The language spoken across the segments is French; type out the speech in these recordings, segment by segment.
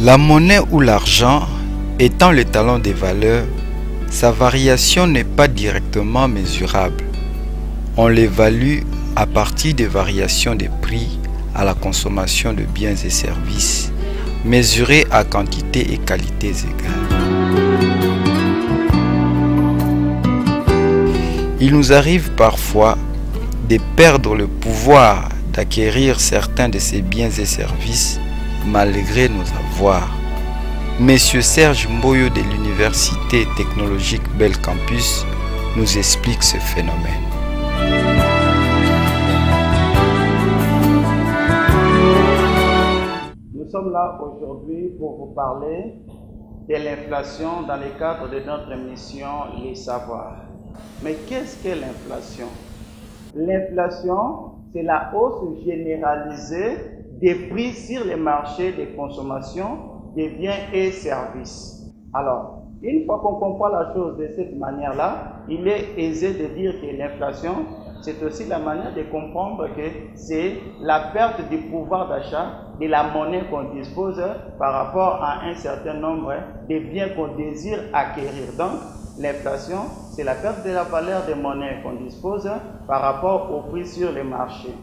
La monnaie ou l'argent étant le talon des valeurs, sa variation n'est pas directement mesurable. On l'évalue à partir des variations des prix à la consommation de biens et services, mesurés à quantité et qualités égales. Il nous arrive parfois de perdre le pouvoir d'acquérir certains de ces biens et services malgré nos avoirs. Monsieur Serge Mboyo de l'Université technologique Bel Campus nous explique ce phénomène. Nous sommes là aujourd'hui pour vous parler de l'inflation dans le cadre de notre émission Les Savoirs. Mais qu'est-ce que l'inflation? L'inflation, c'est la hausse généralisée des prix sur les marchés de consommation des biens et services. Alors, une fois qu'on comprend la chose de cette manière-là, il est aisé de dire que l'inflation, c'est aussi la manière de comprendre que c'est la perte du pouvoir d'achat de la monnaie qu'on dispose par rapport à un certain nombre de biens qu'on désire acquérir. Donc, l'inflation, c'est la perte de la valeur des monnaies qu'on dispose par rapport au prix sur les marchés.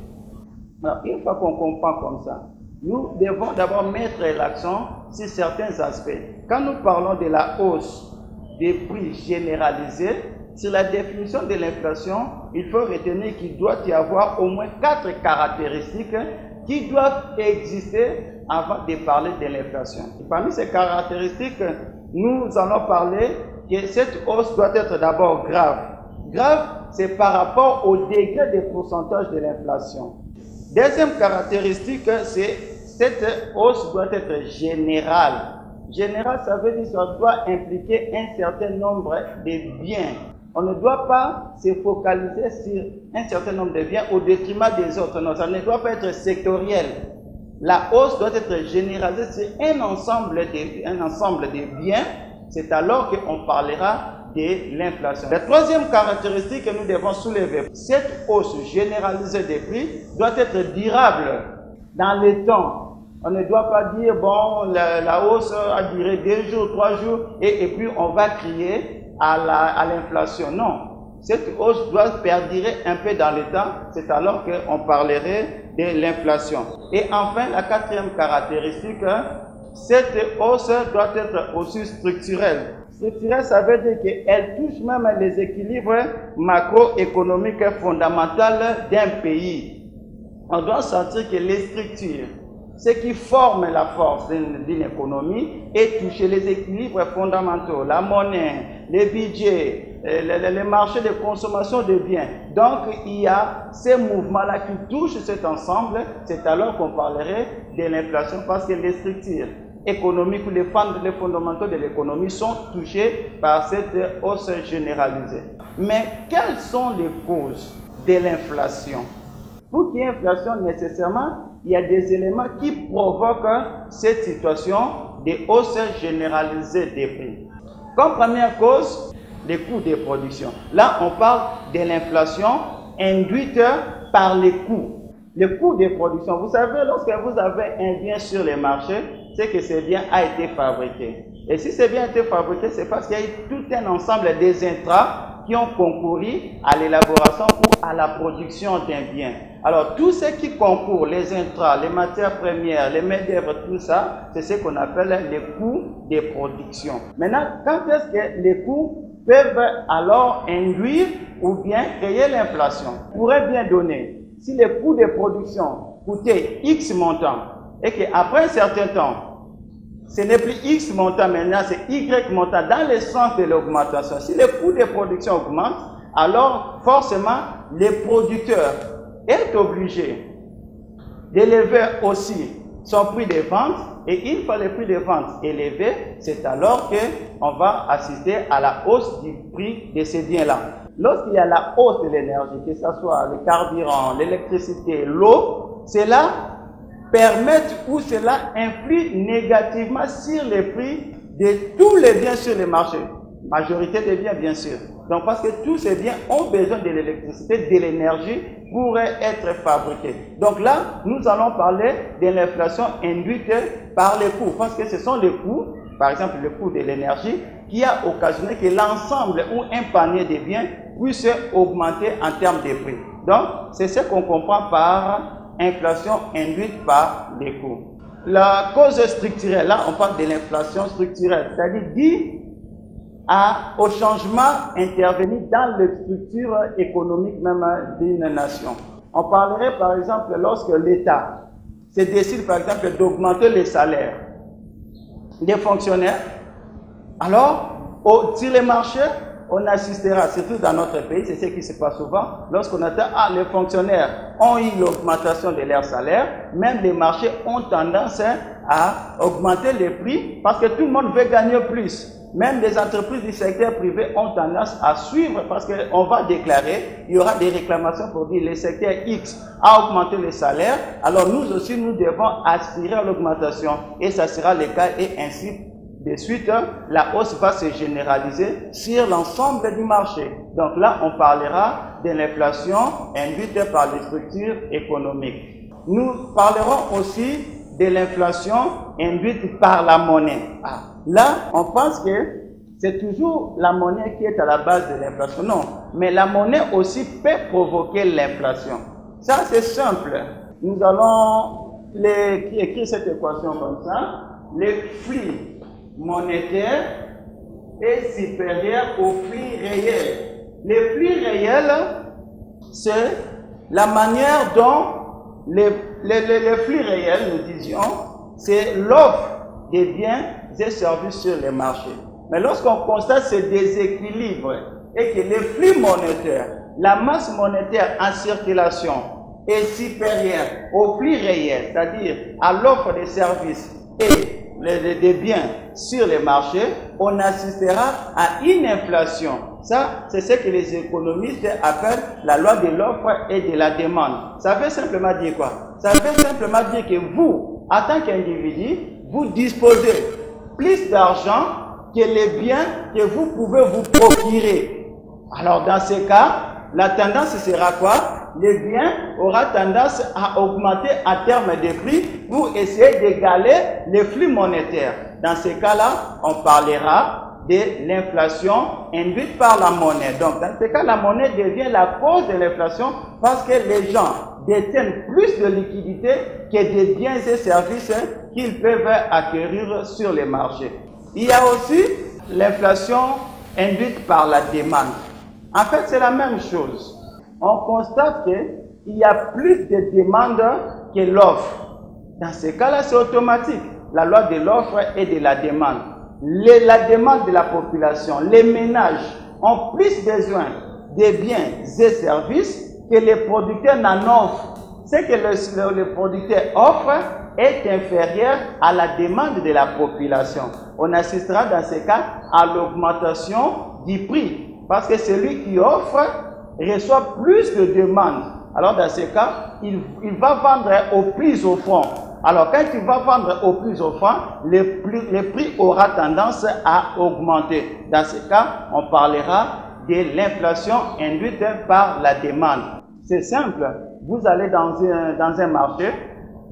Alors, une fois qu'on comprend comme ça, nous devons d'abord mettre l'accent sur certains aspects. Quand nous parlons de la hausse des prix généralisés, sur la définition de l'inflation, il faut retenir qu'il doit y avoir au moins 4 caractéristiques qui doivent exister avant de parler de l'inflation. Parmi ces caractéristiques, nous allons parler que cette hausse doit être d'abord grave. Grave, c'est par rapport au degré de pourcentage de l'inflation. Deuxième caractéristique, c'est cette hausse doit être générale. Générale, ça veut dire que ça doit impliquer un certain nombre de biens. On ne doit pas se focaliser sur un certain nombre de biens au détriment des autres. Non, ça ne doit pas être sectoriel. La hausse doit être généralisée sur un ensemble de biens. C'est alors qu'on parlera de l'inflation. La troisième caractéristique que nous devons soulever, cette hausse généralisée des prix doit être durable dans le temps. On ne doit pas dire, bon, la hausse a duré 2 jours, 3 jours, et puis on va crier à l'inflation. Non, cette hausse doit perdurer un peu dans le temps, c'est alors qu'on parlerait de l'inflation. Et enfin, la quatrième caractéristique, cette hausse doit être aussi structurelle. Structurelle, ça veut dire qu'elle touche même les équilibres macroéconomiques fondamentaux d'un pays. On doit sentir que les structures, ce qui forme la force d'une économie, et toucher les équilibres fondamentaux, la monnaie, les budgets, les marchés de consommation de biens. Donc, il y a ces mouvements-là qui touchent cet ensemble, c'est alors qu'on parlerait de l'inflation parce que les structures économiques ou les fondamentaux de l'économie sont touchés par cette hausse généralisée. Mais quelles sont les causes de l'inflation? Pour qu'il y ait inflation, nécessairement, il y a des éléments qui provoquent cette situation de hausse généralisée des prix. Comme première cause, les coûts de production. Là, on parle de l'inflation induite par les coûts. Les coûts de production. Vous savez, lorsque vous avez un bien sur les marchés, c'est que ce bien a été fabriqué. Et si ce bien a été fabriqué, c'est parce qu'il y a eu tout un ensemble des intrants qui ont concouru à l'élaboration ou à la production d'un bien. Alors, tout ce qui concourt, les intrants, les matières premières, les main-d'œuvre, tout ça, c'est ce qu'on appelle les coûts de production. Maintenant, quand est-ce que les coûts peuvent alors induire ou bien créer l'inflation? On pourrait bien donner, si les coûts de production coûtaient X montant et qu'après un certain temps, ce n'est plus X montant maintenant, c'est Y montant dans le sens de l'augmentation. Si les coûts de production augmentent, alors forcément, les producteurs sont obligés d'élever aussi son prix de vente. Et une fois le prix de vente élevé, c'est alors qu'on va assister à la hausse du prix de ces biens-là. Lorsqu'il y a la hausse de l'énergie, que ce soit le carburant, l'électricité, l'eau, cela permettent ou cela influe négativement sur les prix de tous les biens sur le marché. Majorité des biens, bien sûr. Donc, parce que tous ces biens ont besoin de l'électricité, de l'énergie pour être fabriqués. Donc là, nous allons parler de l'inflation induite par les coûts. Parce que ce sont les coûts, par exemple le coût de l'énergie, qui a occasionné que l'ensemble ou un panier de biens puisse augmenter en termes de prix. Donc, c'est ce qu'on comprend par inflation induite par les coûts. La cause structurelle, là, on parle de l'inflation structurelle, c'est-à-dire due au changement intervenu dans les structures économiques même d'une nation. On parlerait par exemple lorsque l'État se décide par exemple d'augmenter les salaires des fonctionnaires, alors sur les marchés, on assistera, surtout dans notre pays, c'est ce qui se passe souvent, lorsqu'on attend, les fonctionnaires ont eu l'augmentation de leur salaire, même les marchés ont tendance à augmenter les prix parce que tout le monde veut gagner plus. Même les entreprises du secteur privé ont tendance à suivre parce qu'on va déclarer, il y aura des réclamations pour dire le secteur X a augmenté les salaires, alors nous aussi nous devons aspirer à l'augmentation et ça sera le cas et ainsi de suite, la hausse va se généraliser sur l'ensemble du marché. Donc là, on parlera de l'inflation induite par les structures économiques. Nous parlerons aussi de l'inflation induite par la monnaie. Là, on pense que c'est toujours la monnaie qui est à la base de l'inflation. Non, mais la monnaie aussi peut provoquer l'inflation. Ça, c'est simple. Nous allons écrire cette équation comme ça. Les flux monétaire est supérieur au flux réel. Les flux réels, c'est la manière dont les flux réels, nous disions, c'est l'offre des biens et services sur les marchés. Mais lorsqu'on constate ce déséquilibre et que les flux monétaires, la masse monétaire en circulation est supérieure au flux réel, c'est-à-dire à l'offre des services et des biens sur les marchés, on assistera à une inflation. Ça, c'est ce que les économistes appellent la loi de l'offre et de la demande. Ça veut simplement dire quoi? Ça veut simplement dire que vous, en tant qu'individu, vous disposez plus d'argent que les biens que vous pouvez vous procurer. Alors, dans ce cas, la tendance sera quoi? Les biens aura tendance à augmenter en termes de prix pour essayer d'égaler les flux monétaires. Dans ce cas-là, on parlera de l'inflation induite par la monnaie. Donc, dans ce cas, la monnaie devient la cause de l'inflation parce que les gens détiennent plus de liquidités que des biens et services qu'ils peuvent acquérir sur les marchés. Il y a aussi l'inflation induite par la demande. En fait, c'est la même chose. On constate qu'il y a plus de demandes que l'offre. Dans ce cas-là, c'est automatique. La loi de l'offre et de la demande. La demande de la population, les ménages ont plus besoin des biens et services que les producteurs n'en offrent. Ce que le producteur offre est inférieur à la demande de la population. On assistera dans ce cas à l'augmentation du prix. Parce que celui qui offre reçoit plus de demandes. Alors dans ce cas, il va vendre au plus offrant. Alors quand il va vendre au plus offrant, le prix aura tendance à augmenter. Dans ce cas, on parlera de l'inflation induite par la demande. C'est simple. Vous allez dans un marché,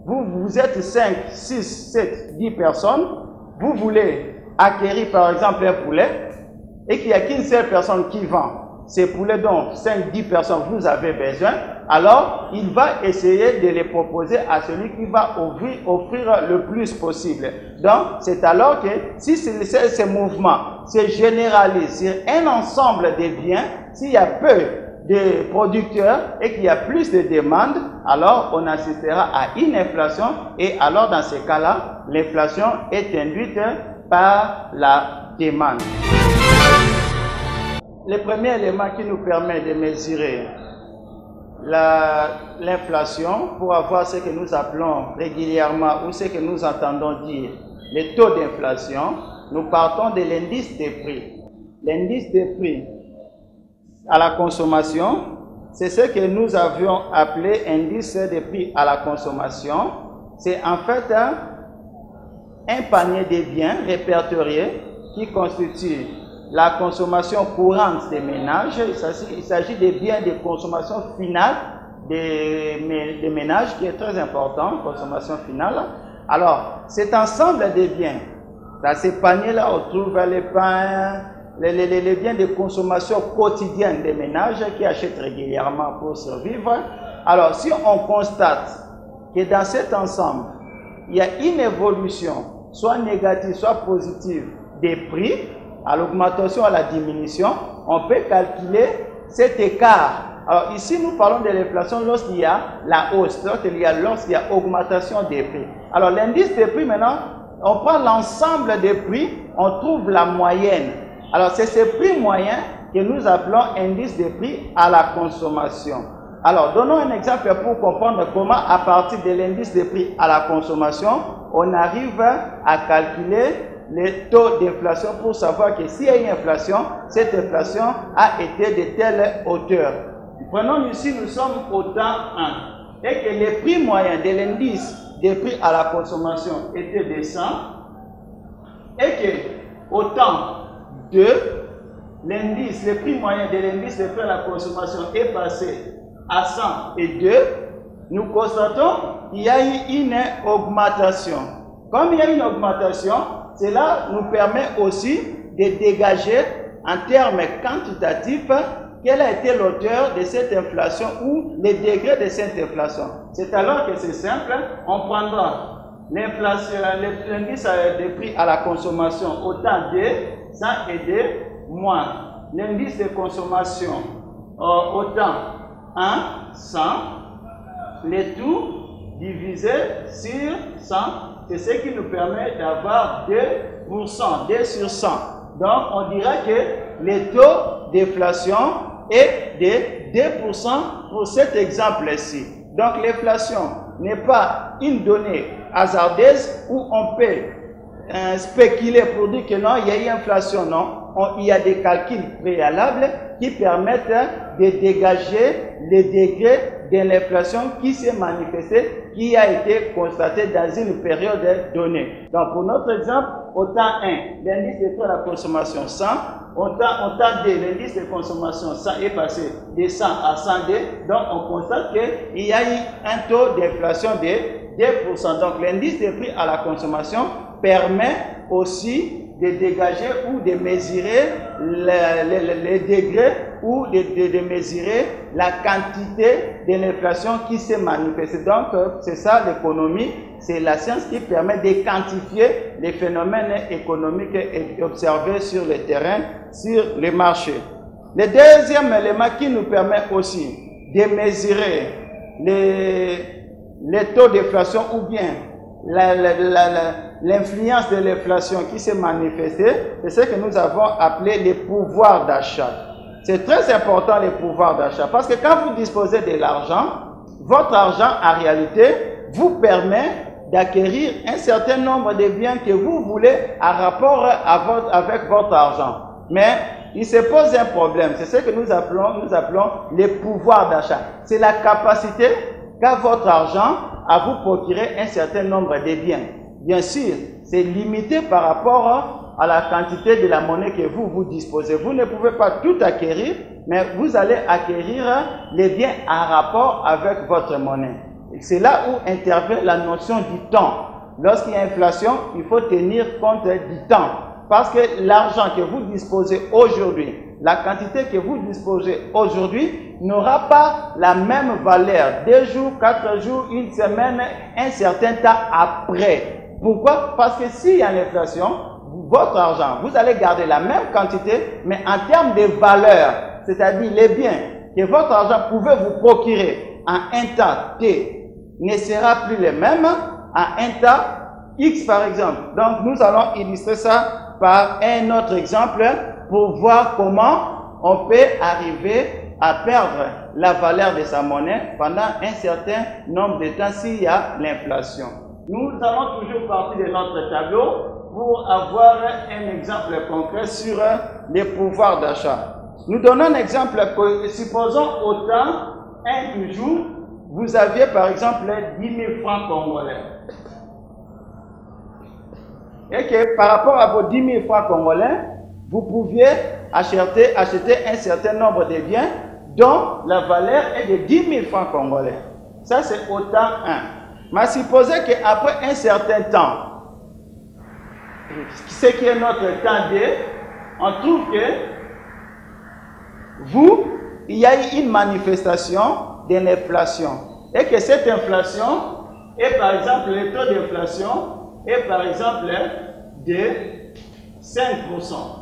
vous êtes 5, 6, 7, 10 personnes, vous voulez acquérir par exemple un poulet et qu'il n'y a qu'une seule personne qui vend. Ces poulets dont 5-10 personnes vous avez besoin, alors il va essayer de les proposer à celui qui va offrir le plus possible. Donc, c'est alors que si ce mouvement se généralise sur un ensemble de biens, s'il y a peu de producteurs et qu'il y a plus de demandes, alors on assistera à une inflation et alors dans ce cas-là, l'inflation est induite par la demande. Le premier élément qui nous permet de mesurer l'inflation pour avoir ce que nous appelons régulièrement ou ce que nous entendons dire les taux d'inflation, nous partons de l'indice des prix. L'indice des prix à la consommation, c'est ce que nous avions appelé indice des prix à la consommation. C'est en fait un panier de biens répertoriés qui constitue la consommation courante des ménages. Il s'agit des biens de consommation finale des ménages qui est très important, consommation finale. Alors, cet ensemble de biens, dans ces paniers-là, on trouve les pains, les biens de consommation quotidienne des ménages qui achètent régulièrement pour survivre. Alors, si on constate que dans cet ensemble, il y a une évolution, soit négative, soit positive, des prix, à l'augmentation, à la diminution, on peut calculer cet écart. Alors ici, nous parlons de l'inflation lorsqu'il y a la hausse, lorsqu'il y a augmentation des prix. Alors l'indice des prix, maintenant, on prend l'ensemble des prix, on trouve la moyenne. Alors c'est ces prix moyens que nous appelons indice des prix à la consommation. Alors donnons un exemple pour comprendre comment à partir de l'indice des prix à la consommation, on arrive à calculer les taux d'inflation pour savoir que s'il y a une inflation, cette inflation a été de telle hauteur. Prenons ici, nous sommes au temps 1 et que les prix moyens de l'indice des prix à la consommation étaient de 100 et que au temps 2, l'indice, le prix moyen de l'indice des prix à la consommation est passé à 102, nous constatons qu'il y a eu une augmentation. Comme il y a une augmentation, cela nous permet aussi de dégager en termes quantitatifs quelle a été l'auteur de cette inflation ou les degrés de cette inflation. C'est alors que c'est simple, on prendra l'inflation, l'indice des prix à la consommation au temps de 102 moins l'indice de consommation au temps 1, 100, le tout divisé sur 100, c'est ce qui nous permet d'avoir 2%, 2 sur 100. Donc, on dirait que le taux d'inflation est de 2% pour cet exemple-ci. Donc, l'inflation n'est pas une donnée hasardeuse où on peut spéculer pour dire que non, il y a eu inflation. Non, il y a des calculs préalables qui permettent de dégager les degrés de l'inflation qui s'est manifestée, qui a été constatée dans une période donnée. Donc, pour notre exemple, au temps 1, l'indice de prix à la consommation 100, au temps 2, l'indice de consommation 100 est passé de 100 à 102, donc on constate qu'il y a eu un taux d'inflation de 2%. Donc, l'indice de prix à la consommation permet aussi de dégager ou de mesurer les degrés ou de mesurer la quantité de l'inflation qui s'est manifestée. Donc, c'est ça l'économie, c'est la science qui permet de quantifier les phénomènes économiques observés sur le terrain, sur les marchés. Le deuxième élément qui nous permet aussi de mesurer les taux d'inflation ou bien l'influence de l'inflation qui s'est manifestée, c'est ce que nous avons appelé les pouvoirs d'achat. C'est très important les pouvoirs d'achat parce que quand vous disposez de l'argent, votre argent en réalité vous permet d'acquérir un certain nombre de biens que vous voulez en rapport avec votre argent. Mais il se pose un problème, c'est ce que nous appelons les pouvoirs d'achat. C'est la capacité qu'a votre argent à vous procurer un certain nombre de biens. Bien sûr, c'est limité par rapport à la quantité de la monnaie que vous disposez. Vous ne pouvez pas tout acquérir, mais vous allez acquérir les biens en rapport avec votre monnaie. C'est là où intervient la notion du temps. Lorsqu'il y a inflation, il faut tenir compte du temps. Parce que l'argent que vous disposez aujourd'hui, la quantité que vous disposez aujourd'hui n'aura pas la même valeur 2 jours, 4 jours, une semaine, un certain temps après. Pourquoi? Parce que s'il y a l'inflation, votre argent, vous allez garder la même quantité, mais en termes de valeur, c'est-à-dire les biens que votre argent pouvait vous procurer en un temps T, ne sera plus les mêmes à un temps X par exemple. Donc nous allons illustrer ça par un autre exemple pour voir comment on peut arriver à perdre la valeur de sa monnaie pendant un certain nombre de temps s'il y a l'inflation. Nous allons toujours partir de notre tableau pour avoir un exemple concret sur les pouvoirs d'achat. Nous donnons un exemple, supposons au temps 1 du jour, vous aviez par exemple 10 000 francs congolais. Et que par rapport à vos 10 000 francs congolais, vous pouviez acheter un certain nombre de biens dont la valeur est de 10 000 francs congolais. Ça, c'est au temps 1. Mais supposez qu'après un certain temps, ce qui est notre temps 2, on trouve que il y a eu une manifestation de l'inflation. Et que cette inflation est par exemple, le taux d'inflation est par exemple de 5%.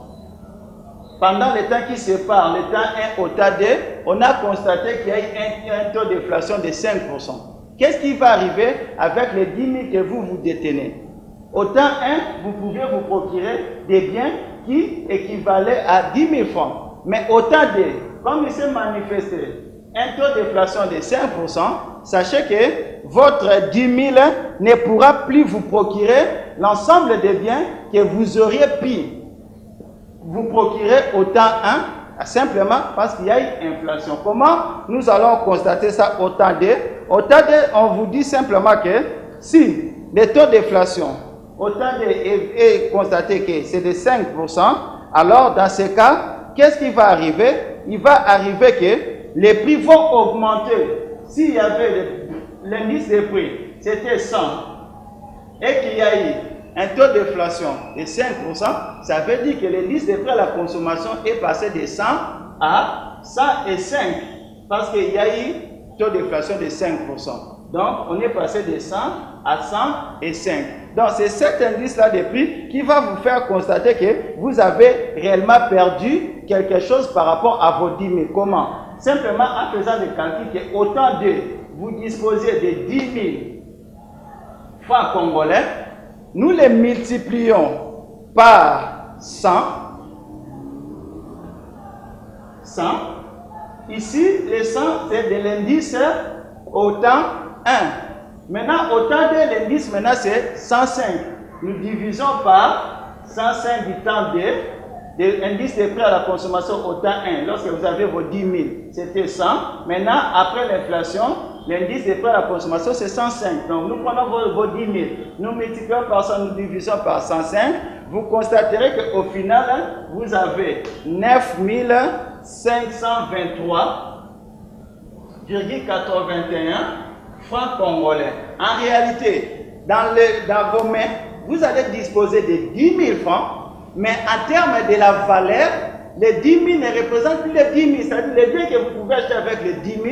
Pendant le temps qui sépare le temps 1 au temps 2, on a constaté qu'il y a eu un taux d'inflation de 5%. Qu'est-ce qui va arriver avec les 10 000 que vous détenez? Au temps 1, vous pouvez vous procurer des biens qui équivalaient à 10 000 francs. Mais au temps 2, comme il s'est manifesté un taux d'inflation de 5%, sachez que votre 10 000 ne pourra plus vous procurer l'ensemble des biens que vous auriez pu vous procurer au temps 1, simplement parce qu'il y a eu inflation. Comment nous allons constater ça au temps 2? Au temps 2, on vous dit simplement que si le taux d'inflation au temps 2 est constaté que c'est de 5%, alors dans ce cas, qu'est-ce qui va arriver? Il va arriver que les prix vont augmenter. S'il y avait l'indice des prix, c'était 100, et qu'il y a eu un taux d'inflation de 5%, ça veut dire que l'indice des prix à la consommation est passé de 100 à 105, parce qu'il y a eu un taux d'inflation de 5%. Donc, on est passé de 100 à 105. Donc, c'est cet indice-là de prix qui va vous faire constater que vous avez réellement perdu quelque chose par rapport à vos 10 000. Comment? Simplement en faisant des calculs qu'au temps de vous disposez de 10 000 francs congolais, nous les multiplions par 100. Ici, les 100, c'est de l'indice au temps 1. Maintenant, au temps 2, l'indice, maintenant, c'est 105. Nous divisons par 105 du temps 2. L'indice des prix à la consommation au temps 1, lorsque vous avez vos 10 000, c'était 100. Maintenant, après l'inflation, l'indice des prix à la consommation, c'est 105. Donc, nous prenons vos 10 000, nous multiplions par 100, nous divisons par 105. Vous constaterez qu'au final, vous avez 9 523,81 francs congolais. En réalité, dans vos mains, vous allez disposer de 10 000 francs. Mais en termes de la valeur, les 10 000 ne représentent plus les 10 000. C'est-à-dire les biens que vous pouvez acheter avec les 10 000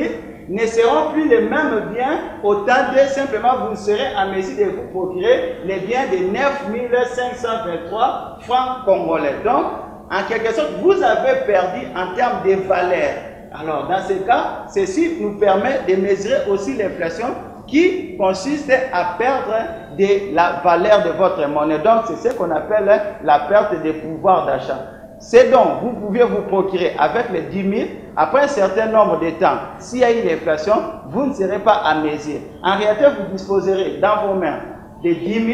ne seront plus les mêmes biens au temps de simplement vous serez en mesure de vous procurer les biens de 9 523 francs congolais. Donc, en quelque sorte, vous avez perdu en termes de valeur. Alors, dans ce cas, ceci nous permet de mesurer aussi l'inflation qui consiste à perdre de la valeur de votre monnaie. Donc, c'est ce qu'on appelle la perte de pouvoir d'achat. C'est donc, vous pouvez vous procurer avec les 10 000, après un certain nombre de temps, s'il y a une inflation, vous ne serez pas à mesure. En réalité, vous disposerez dans vos mains de 10 000,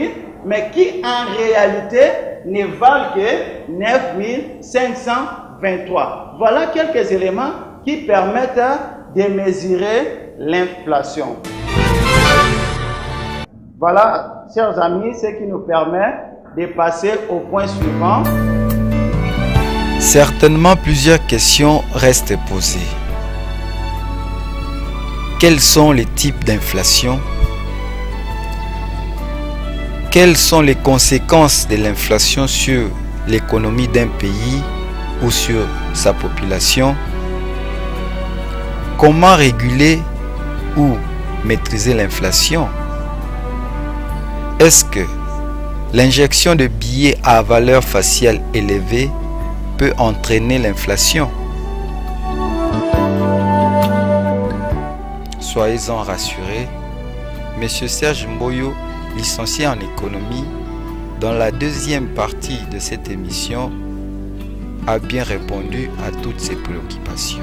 mais qui en réalité ne valent que 9 523. Voilà quelques éléments qui permettent de mesurer l'inflation. Voilà, chers amis, ce qui nous permet de passer au point suivant. Certainement, plusieurs questions restent posées. Quels sont les types d'inflation? Quelles sont les conséquences de l'inflation sur l'économie d'un pays ou sur sa population? Comment réguler ou maîtriser l'inflation? Est-ce que l'injection de billets à valeur faciale élevée peut entraîner l'inflation? Soyez-en rassurés, M. Serge Mboyo, licencié en économie, dans la deuxième partie de cette émission, a bien répondu à toutes ces préoccupations.